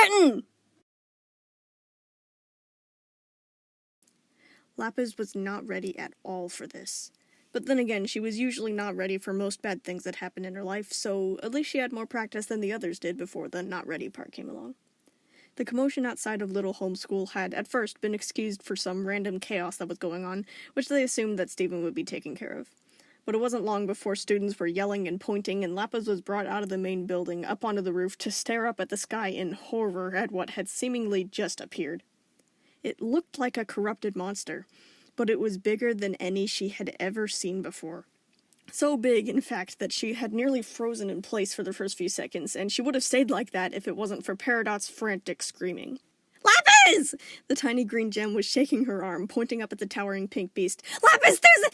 REWRITTEN! Lapis was not ready at all for this. But then again, she was usually not ready for most bad things that happened in her life, so at least she had more practice than the others did before the not ready part came along. The commotion outside of Little Home School had, at first, been excused for some random chaos that was going on, which they assumed that Stephen would be taking care of. But it wasn't long before students were yelling and pointing, and Lapis was brought out of the main building up onto the roof to stare up at the sky in horror at what had seemingly just appeared. It looked like a corrupted monster, but it was bigger than any she had ever seen before. So big, in fact, that she had nearly frozen in place for the first few seconds, and she would have stayed like that if it wasn't for Peridot's frantic screaming. Lapis! The tiny green gem was shaking her arm, pointing up at the towering pink beast. Lapis, there's a...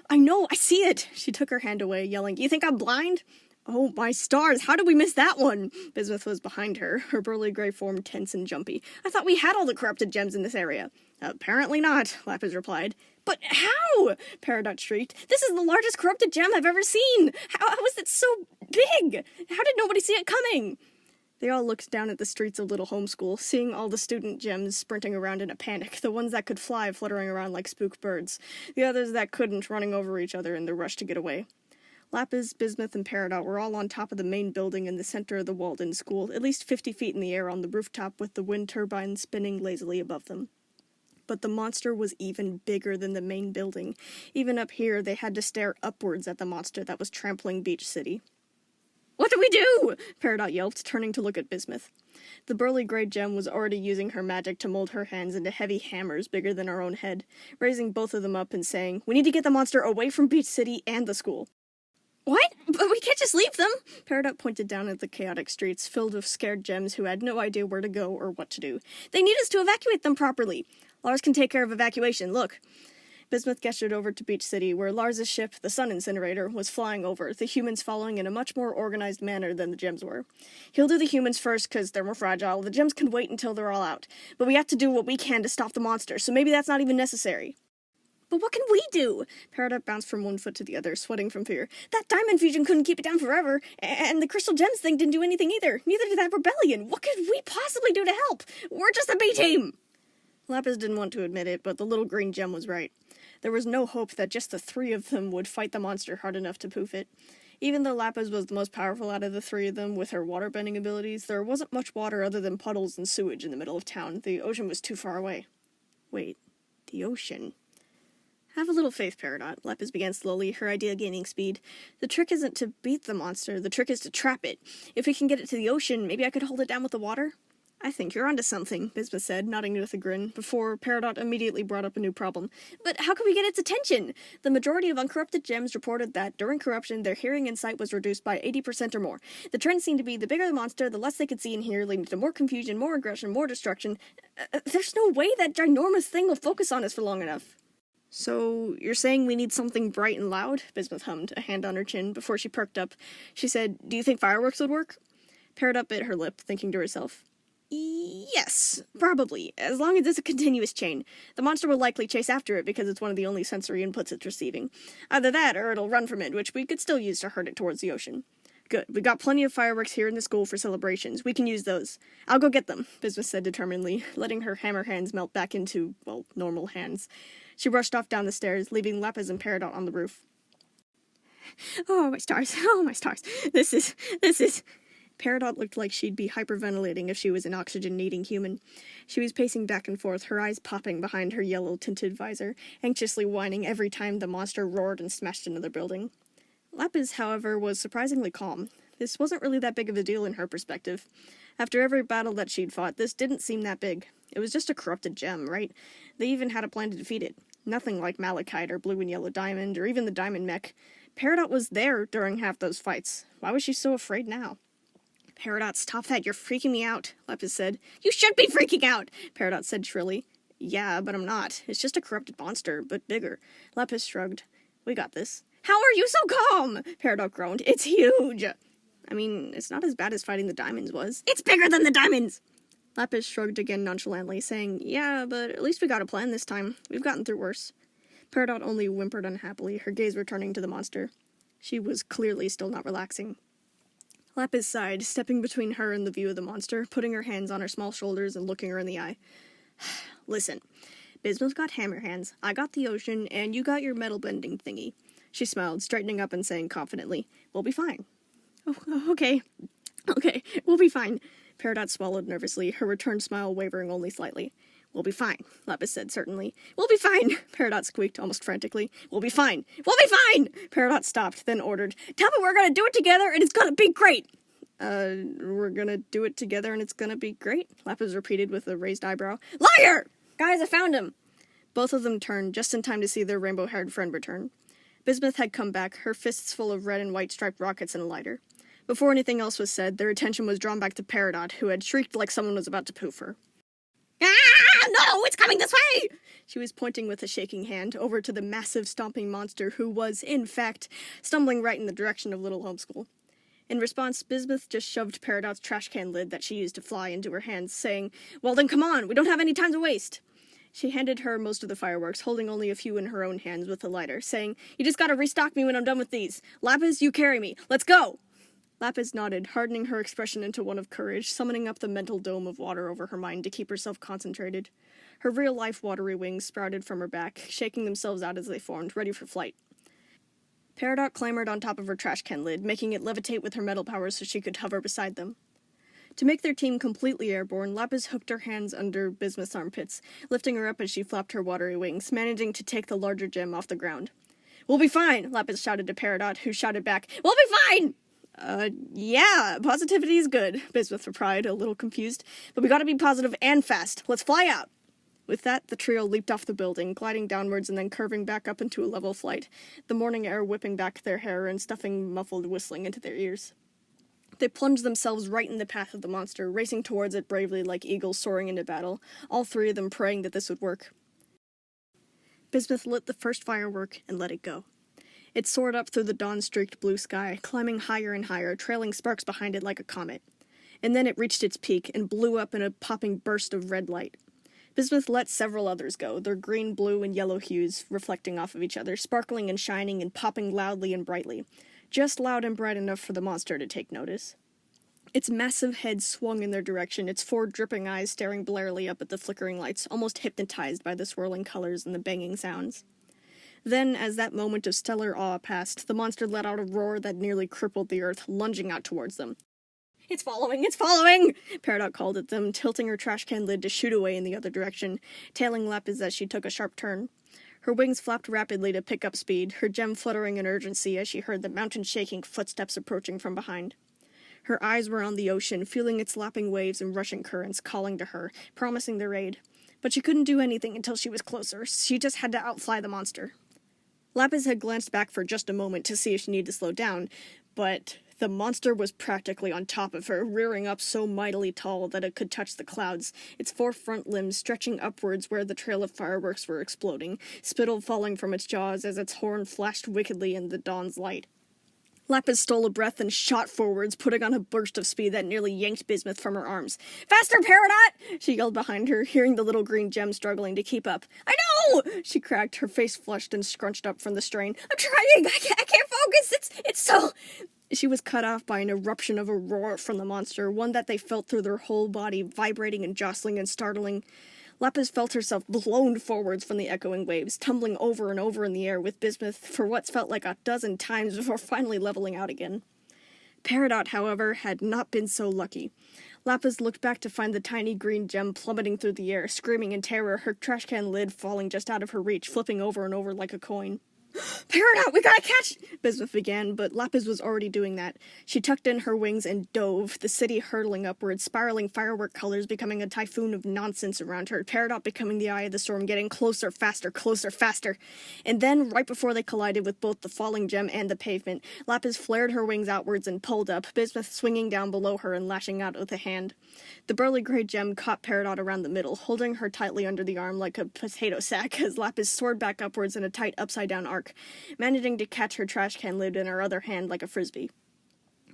I know, I see it! She took her hand away, yelling, You think I'm blind? Oh, my stars, how did we miss that one? Bismuth was behind her, her burly gray form tense and jumpy. I thought we had all the corrupted gems in this area. Apparently not, Lapis replied. But how? Peridot shrieked. This is the largest corrupted gem I've ever seen! How is it so big? How did nobody see it coming? They all looked down at the streets of Little Home School, seeing all the student gems sprinting around in a panic, the ones that could fly fluttering around like spook birds, the others that couldn't running over each other in the rush to get away. Lapis, Bismuth, and Peridot were all on top of the main building in the center of the walled-in school, at least 50 feet in the air on the rooftop with the wind turbine spinning lazily above them. But the monster was even bigger than the main building. Even up here, they had to stare upwards at the monster that was trampling Beach City. What do we do? Peridot yelped, turning to look at Bismuth. The burly gray gem was already using her magic to mold her hands into heavy hammers bigger than her own head, raising both of them up and saying, We need to get the monster away from Beach City and the school. What? But we can't just leave them! Peridot pointed down at the chaotic streets, filled with scared gems who had no idea where to go or what to do. They need us to evacuate them properly. Lars can take care of evacuation, look. Bismuth gestured over to Beach City, where Lars's ship, the Sun Incinerator, was flying over, the humans following in a much more organized manner than the gems were. He'll do the humans first, because they're more fragile. The gems can wait until they're all out. But we have to do what we can to stop the monster, so maybe that's not even necessary. But what can we do? Peridot bounced from one foot to the other, sweating from fear. That diamond fusion couldn't keep it down forever, and the crystal gems thing didn't do anything either. Neither did that rebellion. What could we possibly do to help? We're just a B-team! Lapis didn't want to admit it, but the little green gem was right. There was no hope that just the three of them would fight the monster hard enough to poof it. Even though Lapis was the most powerful out of the three of them with her water-bending abilities, there wasn't much water other than puddles and sewage in the middle of town. The ocean was too far away. Wait, the ocean... Have a little faith, Peridot, Lapis began slowly, her idea gaining speed. The trick isn't to beat the monster, the trick is to trap it. If we can get it to the ocean, maybe I could hold it down with the water? I think you're onto something, Bismuth said, nodding with a grin, before Peridot immediately brought up a new problem. But how can we get its attention? The majority of uncorrupted gems reported that, during corruption, their hearing and sight was reduced by 80% or more. The trend seemed to be the bigger the monster, the less they could see and hear, leading to more confusion, more aggression, more destruction. There's no way that ginormous thing will focus on us for long enough. So, you're saying we need something bright and loud? Bismuth hummed, a hand on her chin, before she perked up. She said, Do you think fireworks would work? Peridot bit her lip, thinking to herself. Yes, probably, as long as it's a continuous chain. The monster will likely chase after it because it's one of the only sensory inputs it's receiving. Either that, or it'll run from it, which we could still use to herd it towards the ocean. Good, we got plenty of fireworks here in the school for celebrations. We can use those. I'll go get them, Bismuth said determinedly, letting her hammer hands melt back into, well, normal hands. She rushed off down the stairs, leaving Lapis and Peridot on the roof. Oh, my stars. Oh, my stars. This is... Peridot looked like she'd be hyperventilating if she was an oxygen-needing human. She was pacing back and forth, her eyes popping behind her yellow-tinted visor, anxiously whining every time the monster roared and smashed another building. Lapis, however, was surprisingly calm. This wasn't really that big of a deal in her perspective. After every battle that she'd fought, this didn't seem that big. It was just a corrupted gem, right? They even had a plan to defeat it. Nothing like malachite or blue and yellow diamond, or even the diamond mech. Peridot was there during half those fights. Why was she so afraid now? Peridot, stop that, you're freaking me out, Lapis said. You should be freaking out, Peridot said shrilly. Yeah, but I'm not. It's just a corrupted monster, but bigger. Lapis shrugged. We got this. How are you so calm? Peridot groaned. It's huge. I mean, it's not as bad as fighting the diamonds was. It's bigger than the diamonds! Lapis shrugged again nonchalantly, saying, Yeah, but at least we got a plan this time. We've gotten through worse. Peridot only whimpered unhappily, her gaze returning to the monster. She was clearly still not relaxing. Lapis sighed, stepping between her and the view of the monster, putting her hands on her small shoulders and looking her in the eye. Listen, Bismuth got hammer hands, I got the ocean, and you got your metal bending thingy. She smiled, straightening up and saying confidently, "We'll be fine." "Oh, okay, we'll be fine." Peridot swallowed nervously, her returned smile wavering only slightly. "We'll be fine," Lapis said certainly. "We'll be fine," Peridot squeaked almost frantically. "We'll be fine! We'll be fine!" Peridot stopped, then ordered, "Tell me we're gonna do it together and it's gonna be great!" We're gonna do it together and it's gonna be great," Lapis repeated with a raised eyebrow. "Liar! Guys, I found him!" Both of them turned, just in time to see their rainbow-haired friend return. Bismuth had come back, her fists full of red and white striped rockets and a lighter. Before anything else was said, their attention was drawn back to Peridot, who had shrieked like someone was about to poof her. "Ah, no, it's coming this way!" She was pointing with a shaking hand over to the massive stomping monster who was, in fact, stumbling right in the direction of Little Homeschool. In response, Bismuth just shoved Peridot's trash can lid that she used to fly into her hands, saying, "Well then come on, we don't have any time to waste." She handed her most of the fireworks, holding only a few in her own hands with a lighter, saying, "You just gotta restock me when I'm done with these. Lapis, you carry me. Let's go!" Lapis nodded, hardening her expression into one of courage, summoning up the mental dome of water over her mind to keep herself concentrated. Her real-life watery wings sprouted from her back, shaking themselves out as they formed, ready for flight. Peridot clambered on top of her trash can lid, making it levitate with her metal powers so she could hover beside them. To make their team completely airborne, Lapis hooked her hands under Bismuth's armpits, lifting her up as she flapped her watery wings, managing to take the larger gem off the ground. "We'll be fine," Lapis shouted to Peridot, who shouted back, "We'll be fine!" Yeah, positivity is good," Bismuth replied, a little confused. "But we gotta be positive and fast. Let's fly out!" With that, the trio leaped off the building, gliding downwards and then curving back up into a level flight, the morning air whipping back their hair and stuffing muffled whistling into their ears. They plunged themselves right in the path of the monster, racing towards it bravely like eagles soaring into battle, all three of them praying that this would work. Bismuth lit the first firework and let it go. It soared up through the dawn-streaked blue sky, climbing higher and higher, trailing sparks behind it like a comet. And then it reached its peak and blew up in a popping burst of red light. Bismuth let several others go, their green, blue, and yellow hues reflecting off of each other, sparkling and shining and popping loudly and brightly. Just loud and bright enough for the monster to take notice. Its massive head swung in their direction, its four dripping eyes staring blarely up at the flickering lights, almost hypnotized by the swirling colors and the banging sounds. Then, as that moment of stellar awe passed, the monster let out a roar that nearly crippled the earth, lunging out towards them. It's following! Peridot called at them, tilting her trash can lid to shoot away in the other direction, tailing Lapis as she took a sharp turn. Her wings flapped rapidly to pick up speed, her gem fluttering in urgency as she heard the mountain-shaking footsteps approaching from behind. Her eyes were on the ocean, feeling its lapping waves and rushing currents calling to her, promising their aid. But she couldn't do anything until she was closer. She just had to outfly the monster. Lapis had glanced back for just a moment to see if she needed to slow down, but the monster was practically on top of her, rearing up so mightily tall that it could touch the clouds, its four front limbs stretching upwards where the trail of fireworks were exploding, spittle falling from its jaws as its horn flashed wickedly in the dawn's light. Lapis stole a breath and shot forwards, putting on a burst of speed that nearly yanked Bismuth from her arms. "Faster, Peridot!" she yelled behind her, hearing the little green gem struggling to keep up. "I know!" she cracked, her face flushed and scrunched up from the strain. "I'm trying! I can't focus! It's so..." She was cut off by an eruption of a roar from the monster, one that they felt through their whole body, vibrating and jostling and startling. Lapis felt herself blown forwards from the echoing waves, tumbling over and over in the air with Bismuth for what felt like a dozen times before finally leveling out again. Peridot, however, had not been so lucky. Lapis looked back to find the tiny green gem plummeting through the air, screaming in terror, her trash can lid falling just out of her reach, flipping over and over like a coin. "Peridot, we gotta catch..." Bismuth began, but Lapis was already doing that. She tucked in her wings and dove, the city hurtling upwards, spiraling firework colors becoming a typhoon of nonsense around her, Peridot becoming the eye of the storm, getting closer, faster, closer, faster. And then, right before they collided with both the falling gem and the pavement, Lapis flared her wings outwards and pulled up, Bismuth swinging down below her and lashing out with a hand. The burly gray gem caught Peridot around the middle, holding her tightly under the arm like a potato sack as Lapis soared back upwards in a tight upside-down arc, managing to catch her trash can lid in her other hand like a frisbee.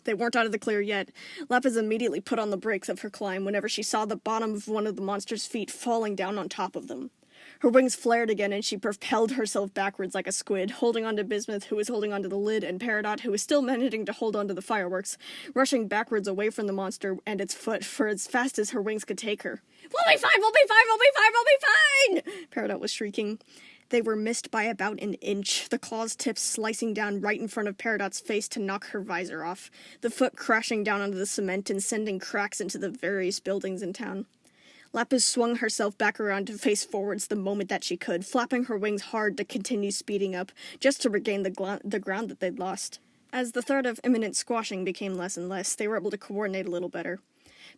They weren't out of the clear yet. Lapis immediately put on the brakes of her climb whenever she saw the bottom of one of the monster's feet falling down on top of them. Her wings flared again, and she propelled herself backwards like a squid, holding onto Bismuth, who was holding onto the lid, and Peridot, who was still managing to hold onto the fireworks, rushing backwards away from the monster and its foot for as fast as her wings could take her. "We'll be fine, we'll be fine, we'll be fine, we'll be fine!" Peridot was shrieking. They were missed by about an inch, the claw's tips slicing down right in front of Peridot's face to knock her visor off, the foot crashing down onto the cement and sending cracks into the various buildings in town. Lapis swung herself back around to face forwards the moment that she could, flapping her wings hard to continue speeding up, just to regain the ground that they'd lost. As the threat of imminent squashing became less and less, they were able to coordinate a little better.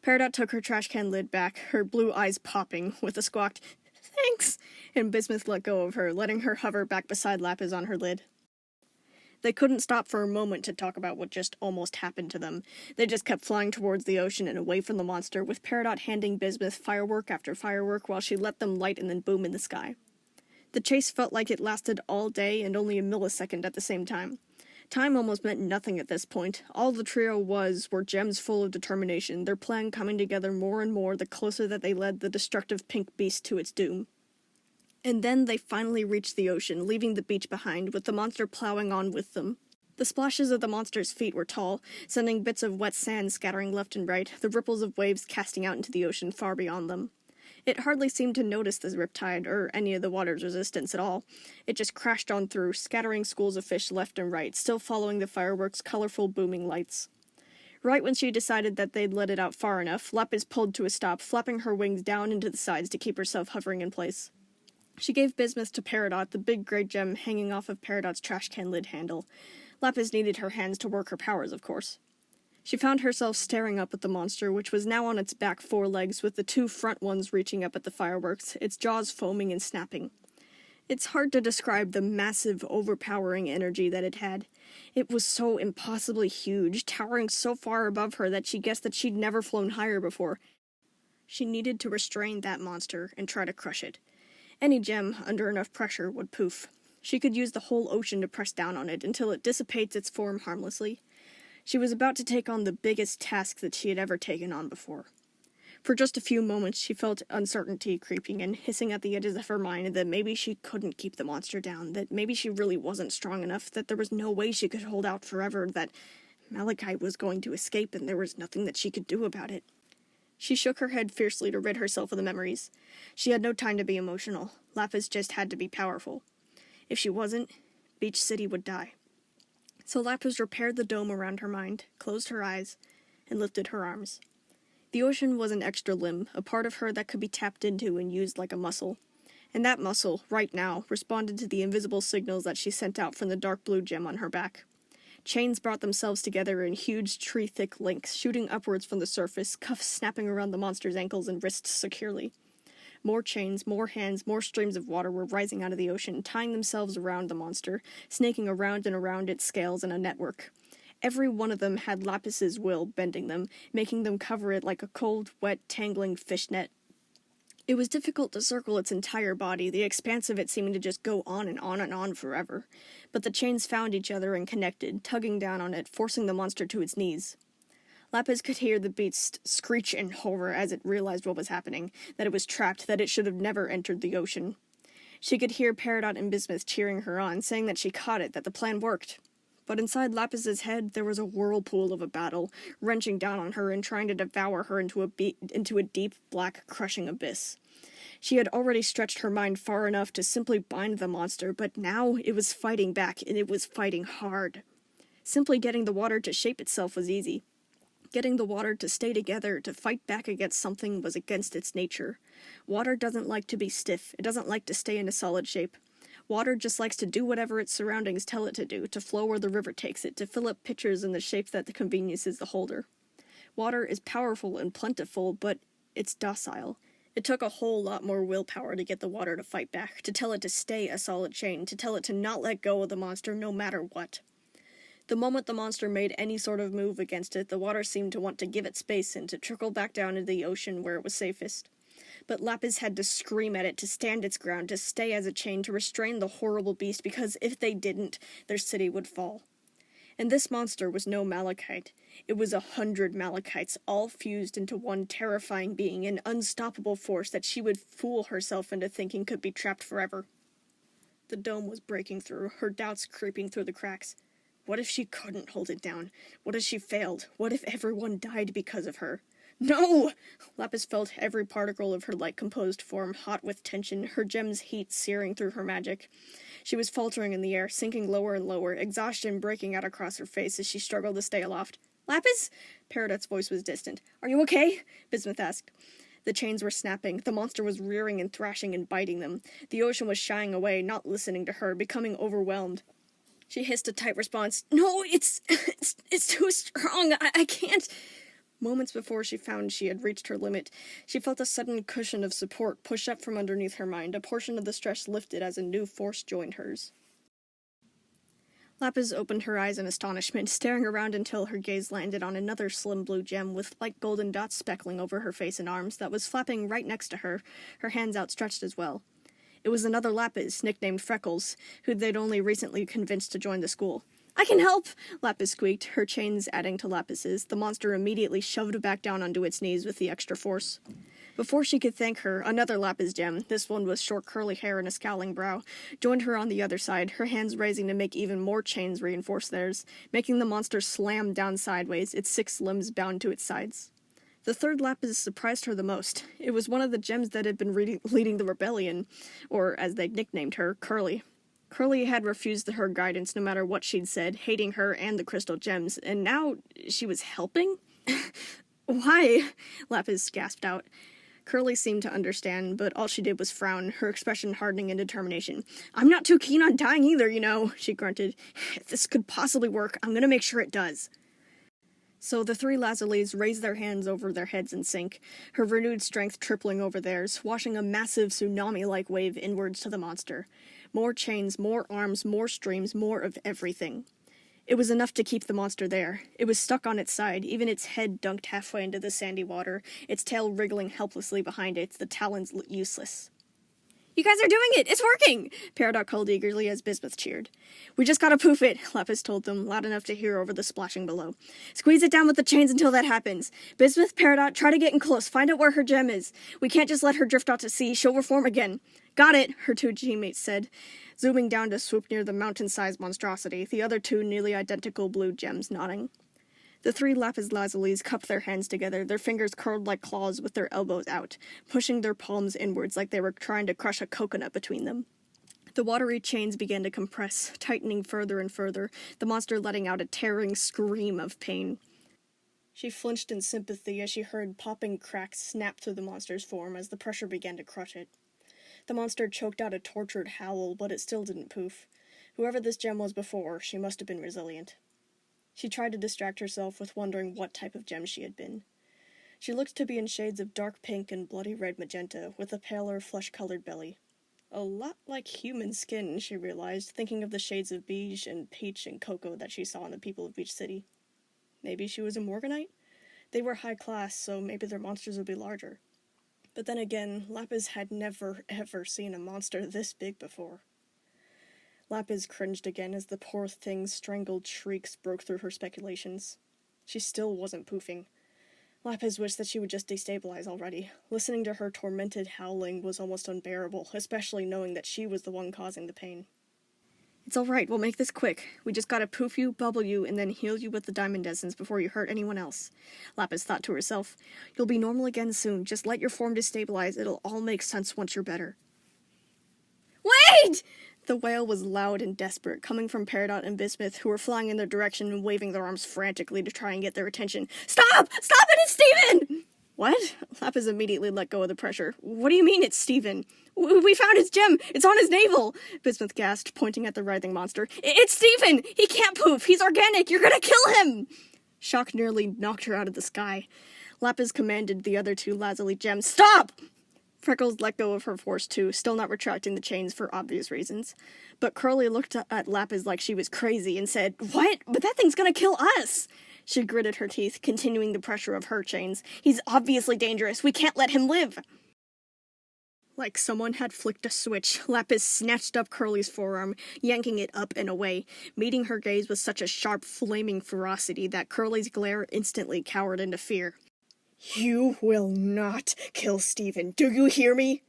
Peridot took her trash can lid back, her blue eyes popping, with a squawked, "Thanks," and Bismuth let go of her, letting her hover back beside Lapis on her lid. They couldn't stop for a moment to talk about what just almost happened to them. They just kept flying towards the ocean and away from the monster, with Peridot handing Bismuth firework after firework while she let them light and then boom in the sky. The chase felt like it lasted all day and only a millisecond at the same time. Time almost meant nothing at this point. All the trio were gems full of determination, their plan coming together more and more the closer that they led the destructive pink beast to its doom. And then they finally reached the ocean, leaving the beach behind, with the monster plowing on with them. The splashes of the monster's feet were tall, sending bits of wet sand scattering left and right, the ripples of waves casting out into the ocean far beyond them. It hardly seemed to notice the riptide, or any of the water's resistance at all. It just crashed on through, scattering schools of fish left and right, still following the fireworks' colorful booming lights. Right when she decided that they'd let it out far enough, Lapis pulled to a stop, flapping her wings down into the sides to keep herself hovering in place. She gave Bismuth to Peridot, the big gray gem hanging off of Peridot's trash can lid handle. Lapis needed her hands to work her powers, of course. She found herself staring up at the monster, which was now on its back 4 legs, with the 2 front ones reaching up at the fireworks, its jaws foaming and snapping. It's hard to describe the massive, overpowering energy that it had. It was so impossibly huge, towering so far above her that she guessed that she'd never flown higher before. She needed to restrain that monster and try to crush it. Any gem, under enough pressure, would poof. She could use the whole ocean to press down on it until it dissipates its form harmlessly. She was about to take on the biggest task that she had ever taken on before. For just a few moments she felt uncertainty creeping in, hissing at the edges of her mind that maybe she couldn't keep the monster down, that maybe she really wasn't strong enough, that there was no way she could hold out forever, that Malachite was going to escape and there was nothing that she could do about it. She shook her head fiercely to rid herself of the memories. She had no time to be emotional. Lapis just had to be powerful. If she wasn't, Beach City would die. So Lapis repaired the dome around her mind, closed her eyes, and lifted her arms. The ocean was an extra limb, a part of her that could be tapped into and used like a muscle. And that muscle, right now, responded to the invisible signals that she sent out from the dark blue gem on her back. Chains brought themselves together in huge tree-thick links, shooting upwards from the surface, cuffs snapping around the monster's ankles and wrists securely. More chains, more hands, more streams of water were rising out of the ocean, tying themselves around the monster, snaking around and around its scales in a network. Every one of them had Lapis's will bending them, making them cover it like a cold, wet, tangling fishnet. It was difficult to circle its entire body, the expanse of it seeming to just go on and on and on forever. But the chains found each other and connected, tugging down on it, forcing the monster to its knees. Lapis could hear the beast screech in horror as it realized what was happening, that it was trapped, that it should have never entered the ocean. She could hear Peridot and Bismuth cheering her on, saying that she caught it, that the plan worked. But inside Lapis's head there was a whirlpool of a battle, wrenching down on her and trying to devour her into a deep, black, crushing abyss. She had already stretched her mind far enough to simply bind the monster, but now it was fighting back, and it was fighting hard. Simply getting the water to shape itself was easy. Getting the water to stay together, to fight back against something, was against its nature. Water doesn't like to be stiff. It doesn't like to stay in a solid shape. Water just likes to do whatever its surroundings tell it to do, to flow where the river takes it, to fill up pitchers in the shape that conveniences the holder. Water is powerful and plentiful, but it's docile. It took a whole lot more willpower to get the water to fight back, to tell it to stay a solid chain, to tell it to not let go of the monster no matter what. The moment the monster made any sort of move against it, the water seemed to want to give it space and to trickle back down into the ocean where it was safest. But Lapis had to scream at it to stand its ground, to stay as a chain, to restrain the horrible beast, because if they didn't, their city would fall. And this monster was no malachite. It was 100 malachites, all fused into one terrifying being, an unstoppable force that she would fool herself into thinking could be trapped forever. The dome was breaking through, her doubts creeping through the cracks. What if she couldn't hold it down? What if she failed? What if everyone died because of her? No! Lapis felt every particle of her light-composed form hot with tension, her gem's heat searing through her magic. She was faltering in the air, sinking lower and lower, exhaustion breaking out across her face as she struggled to stay aloft. Lapis? Peridot's voice was distant. Are you okay? Bismuth asked. The chains were snapping. The monster was rearing and thrashing and biting them. The ocean was shying away, not listening to her, becoming overwhelmed. She hissed a tight response. No, it's too strong. I can't. Moments before she found she had reached her limit, she felt a sudden cushion of support push up from underneath her mind, a portion of the stress lifted as a new force joined hers. Lapis opened her eyes in astonishment, staring around until her gaze landed on another slim blue gem with light golden dots speckling over her face and arms that was flapping right next to her, her hands outstretched as well. It was another Lapis, nicknamed Freckles, who they'd only recently convinced to join the school. I can help! Lapis squeaked, her chains adding to Lapis's. The monster immediately shoved back down onto its knees with the extra force. Before she could thank her, another Lapis gem, this one with short curly hair and a scowling brow, joined her on the other side, her hands raising to make even more chains reinforce theirs, making the monster slam down sideways, its 6 limbs bound to its sides. The third Lapis surprised her the most. It was one of the gems that had been leading the rebellion, or, as they'd nicknamed her, Curly. Curly had refused her guidance no matter what she'd said, hating her and the crystal gems, and now she was helping? Why? Lapis gasped out. Curly seemed to understand, but all she did was frown, her expression hardening in determination. I'm not too keen on dying either, you know, she grunted. If this could possibly work, I'm gonna make sure it does. So the 3 Lazulis raised their hands over their heads in sync, her renewed strength tripling over theirs, washing a massive tsunami-like wave inwards to the monster. More chains, more arms, more streams, more of everything. It was enough to keep the monster there. It was stuck on its side, even its head dunked halfway into the sandy water, its tail wriggling helplessly behind it, the talons useless. You guys are doing it! It's working! Peridot called eagerly as Bismuth cheered. We just gotta poof it, Lapis told them, loud enough to hear over the splashing below. Squeeze it down with the chains until that happens. Bismuth, Peridot, try to get in close. Find out where her gem is. We can't just let her drift out to sea. She'll reform again. Got it, her 2 teammates said, zooming down to swoop near the mountain-sized monstrosity, the other 2 nearly identical blue gems nodding. The 3 Lapis Lazulis cupped their hands together, their fingers curled like claws with their elbows out, pushing their palms inwards like they were trying to crush a coconut between them. The watery chains began to compress, tightening further and further, the monster letting out a tearing scream of pain. She flinched in sympathy as she heard popping cracks snap through the monster's form as the pressure began to crush it. The monster choked out a tortured howl, but it still didn't poof. Whoever this gem was before, she must have been resilient. She tried to distract herself with wondering what type of gem she had been. She looked to be in shades of dark pink and bloody red magenta, with a paler, flesh-colored belly. A lot like human skin, she realized, thinking of the shades of beige and peach and cocoa that she saw in the people of Beach City. Maybe she was a Morganite? They were high class, so maybe their monsters would be larger. But then again, Lapis had never, ever seen a monster this big before. Lapis cringed again as the poor thing's strangled shrieks broke through her speculations. She still wasn't poofing. Lapis wished that she would just destabilize already. Listening to her tormented howling was almost unbearable, especially knowing that she was the one causing the pain. It's alright, we'll make this quick. We just gotta poof you, bubble you, and then heal you with the diamond essence before you hurt anyone else. Lapis thought to herself. You'll be normal again soon. Just let your form destabilize. It'll all make sense once you're better. Wait! The wail was loud and desperate, coming from Peridot and Bismuth, who were flying in their direction and waving their arms frantically to try and get their attention. Stop! Stop it! It's Steven! What? Lapis immediately let go of the pressure. What do you mean it's Steven? We found his gem! It's on his navel! Bismuth gasped, pointing at the writhing monster. It's Steven! He can't poof! He's organic! You're gonna kill him! Shock nearly knocked her out of the sky. Lapis commanded the other 2 Lazuli gems. Stop! Freckles let go of her force too, still not retracting the chains for obvious reasons. But Curly looked at Lapis like she was crazy and said, What? But that thing's gonna kill us! She gritted her teeth, continuing the pressure of her chains. He's obviously dangerous. We can't let him live. Like someone had flicked a switch, Lapis snatched up Curly's forearm, yanking it up and away, meeting her gaze with such a sharp, flaming ferocity that Curly's glare instantly cowered into fear. "You will not kill Stephen, do you hear me?"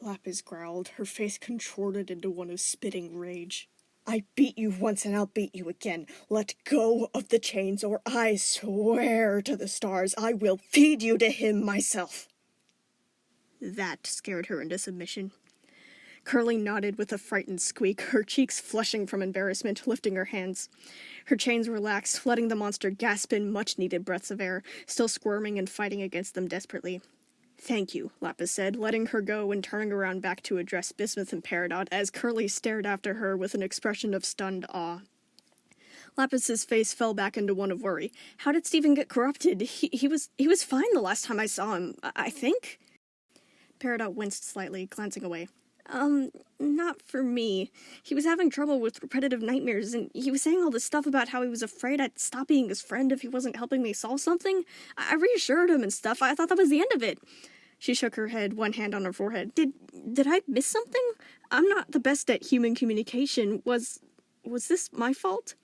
Lapis growled, her face contorted into one of spitting rage. "I beat you once and I'll beat you again. Let go of the chains or I swear to the stars I will feed you to him myself." That scared her into submission. Curly nodded with a frightened squeak, her cheeks flushing from embarrassment, lifting her hands. Her chains relaxed, letting the monster gasp in much-needed breaths of air, still squirming and fighting against them desperately. "Thank you," Lapis said, letting her go and turning around back to address Bismuth and Peridot as Curly stared after her with an expression of stunned awe. Lapis's face fell back into one of worry. How did Stephen get corrupted? He was fine the last time I saw him, I think? Peridot winced slightly, glancing away. Not for me. He was having trouble with repetitive nightmares, and he was saying all this stuff about how he was afraid I'd stop being his friend if he wasn't helping me solve something. I reassured him and stuff. I thought that was the end of it." She shook her head, one hand on her forehead. Did I miss something? I'm not the best at human communication. Was this my fault?"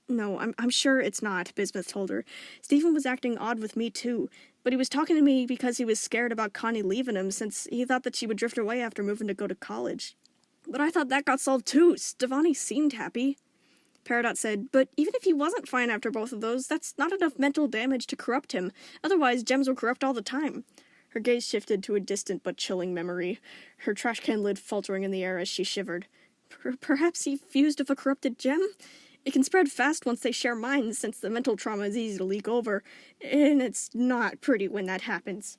"No, I'm sure it's not," Bismuth told her. "Stephen was acting odd with me, too. But he was talking to me because he was scared about Connie leaving him, since he thought that she would drift away after moving to go to college. But I thought that got solved, too. Stefani seemed happy." Peridot said, "But even if he wasn't fine after both of those, that's not enough mental damage to corrupt him. Otherwise, gems will corrupt all the time." Her gaze shifted to a distant but chilling memory, her trash can lid faltering in the air as she shivered. Perhaps he fused with a corrupted gem? It can spread fast once they share minds, since the mental trauma is easy to leak over, and it's not pretty when that happens.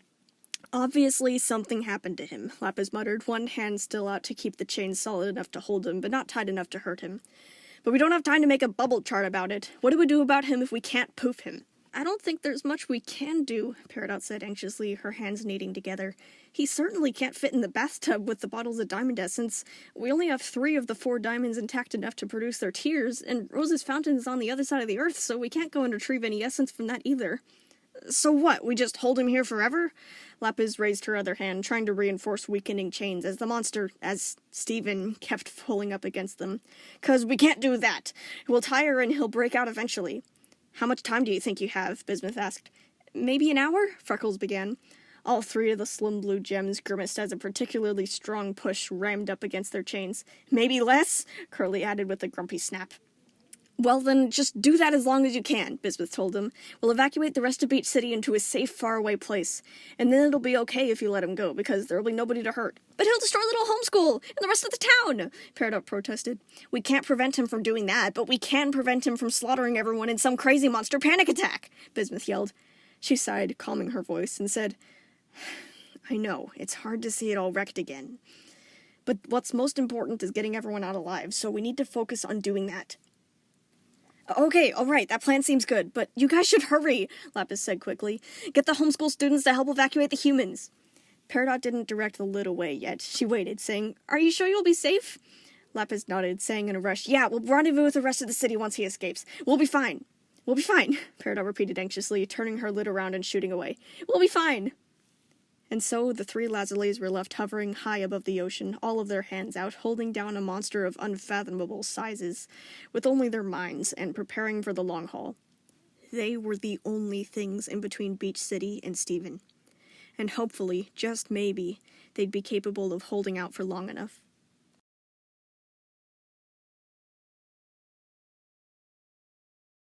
"Obviously, something happened to him," Lapis muttered, one hand still out to keep the chain solid enough to hold him, but not tight enough to hurt him. "But we don't have time to make a bubble chart about it. What do we do about him if we can't poof him?" "I don't think there's much we can do," Peridot said anxiously, her hands kneading together. "He certainly can't fit in the bathtub with the bottles of diamond essence. We only have 3 of the 4 diamonds intact enough to produce their tears, and Rose's fountain is on the other side of the earth, so we can't go and retrieve any essence from that either." "So what, we just hold him here forever?" Lapis raised her other hand, trying to reinforce weakening chains as the monster, as Stephen, kept pulling up against them. "'Cause we can't do that. We'll tire and he'll break out eventually." "How much time do you think you have?" Bismuth asked. "Maybe an hour?" Freckles began. All 3 of the slim blue gems grimaced as a particularly strong push rammed up against their chains. "Maybe less?" Curly added with a grumpy snap. "Well then, just do that as long as you can," Bismuth told him. "We'll evacuate the rest of Beach City into a safe, faraway place. And then it'll be okay if you let him go, because there'll be nobody to hurt." "But he'll destroy Little Homeschool and the rest of the town!" Peridot protested. "We can't prevent him from doing that, but we can prevent him from slaughtering everyone in some crazy monster panic attack!" Bismuth yelled. She sighed, calming her voice, and said, "I know, it's hard to see it all wrecked again. But what's most important is getting everyone out alive, so we need to focus on doing that." "Okay, alright, that plan seems good, but you guys should hurry," Lapis said quickly. "Get the homeschool students to help evacuate the humans." Peridot didn't direct the lid away yet. She waited, saying, "Are you sure you'll be safe?" Lapis nodded, saying in a rush, "Yeah, we'll rendezvous with the rest of the city once he escapes. We'll be fine." "We'll be fine," Peridot repeated anxiously, turning her lid around and shooting away. "We'll be fine." And so the 3 Lazulis were left hovering high above the ocean, all of their hands out, holding down a monster of unfathomable sizes, with only their minds, and preparing for the long haul. They were the only things in between Beach City and Stephen. And hopefully, just maybe, they'd be capable of holding out for long enough.